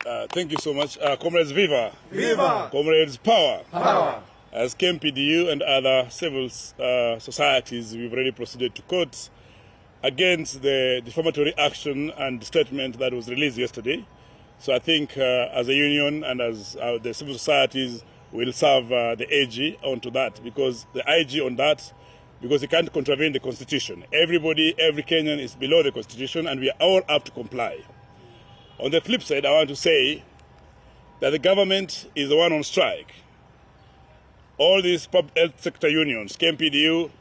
Thank you so much. Comrades, viva! Viva! Comrades, power! Power! As KMPDU and other civil societies, we've already proceeded to court against the defamatory action and statement that was released yesterday. So I think as a union and as the civil societies will serve the AG onto that, because the IG on that, because he can't contravene the Constitution. Everybody, every Kenyan is below the Constitution, and we all have to comply. On the flip side, I want to say that the government is the one on strike. All these public health sector unions, KMPDU,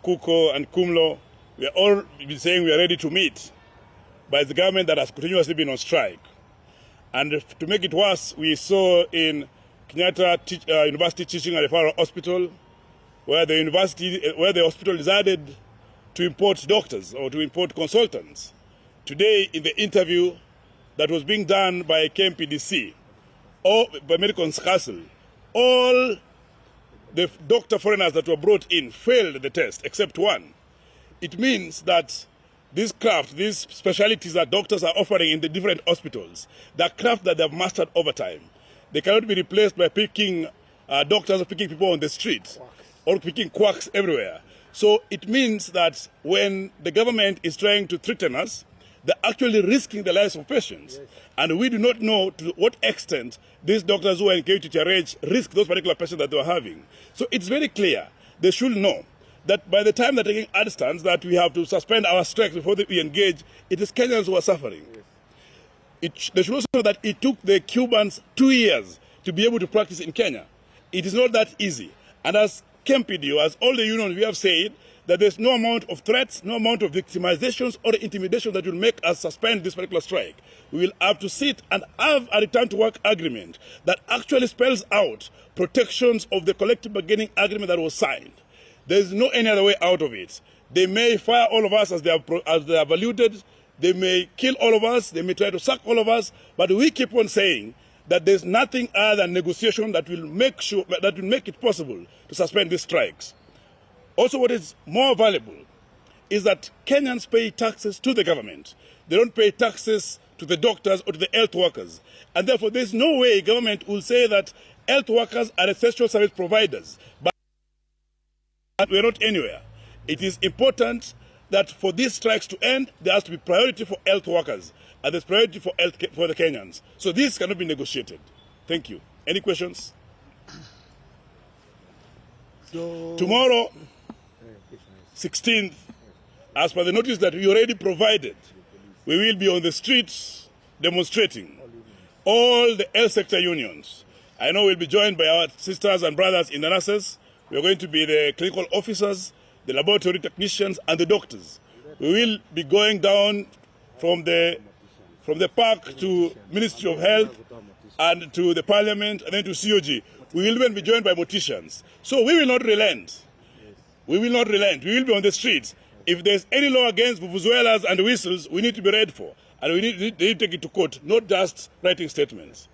KUKO, and KUMLO, we are all saying we are ready to meet, but it's the government that has continuously been on strike. And to make it worse, we saw in Kenyatta University Teaching and Referral Hospital, where the hospital decided to import doctors or to import consultants. Today, in the interview that was being done by KMPDC or by Medical Council, all the doctor foreigners that were brought in failed the test, except one. It means that this craft, these specialties that doctors are offering in the different hospitals, the craft that they have mastered over time, they cannot be replaced by picking doctors or picking people on the street or picking quacks everywhere. So it means that when the government is trying to threaten us, they're actually risking the lives of patients. Yes. And we do not know to what extent these doctors who are engaged to TRH risk those particular patients that they are having. So it's very clear. They should know that by the time they're taking ad stands that we have to suspend our strikes before we engage, it is Kenyans who are suffering. Yes. They should also know that it took the Cubans 2 years to be able to practice in Kenya. It is not that easy. And as KMPDU, as all the unions, we have said that there's no amount of threats, no amount of victimizations or intimidation that will make us suspend this particular strike. We will have to sit and have a return to work agreement that actually spells out protections of the collective bargaining agreement that was signed. There's no any other way out of it. They may fire all of us as they have alluded. They may kill all of us. They may try to sack all of us. But we keep on saying that there's nothing other than negotiation that will make it possible to suspend these strikes. Also, what is more valuable is that Kenyans pay taxes to the government. They don't pay taxes to the doctors or to the health workers. And therefore, there's no way government will say that health workers are essential service providers. But we're not anywhere. It is important that for these strikes to end, there has to be priority for health workers. And there's priority for the Kenyans. So this cannot be negotiated. Thank you. Any questions? Tomorrow, 16th, as per the notice that we already provided, we will be on the streets demonstrating. All the health sector unions. I know we'll be joined by our sisters and brothers in the nurses. We're going to be the clinical officers, the laboratory technicians, and the doctors. We will be going down from the park to Ministry of Health and to the Parliament and then to COG. We will even be joined by morticians. So we will not relent. We will not relent. We will be on the streets. If there's any law against vuvuzelas and whistles, we need to be ready for. And we need to take it to court, not just writing statements.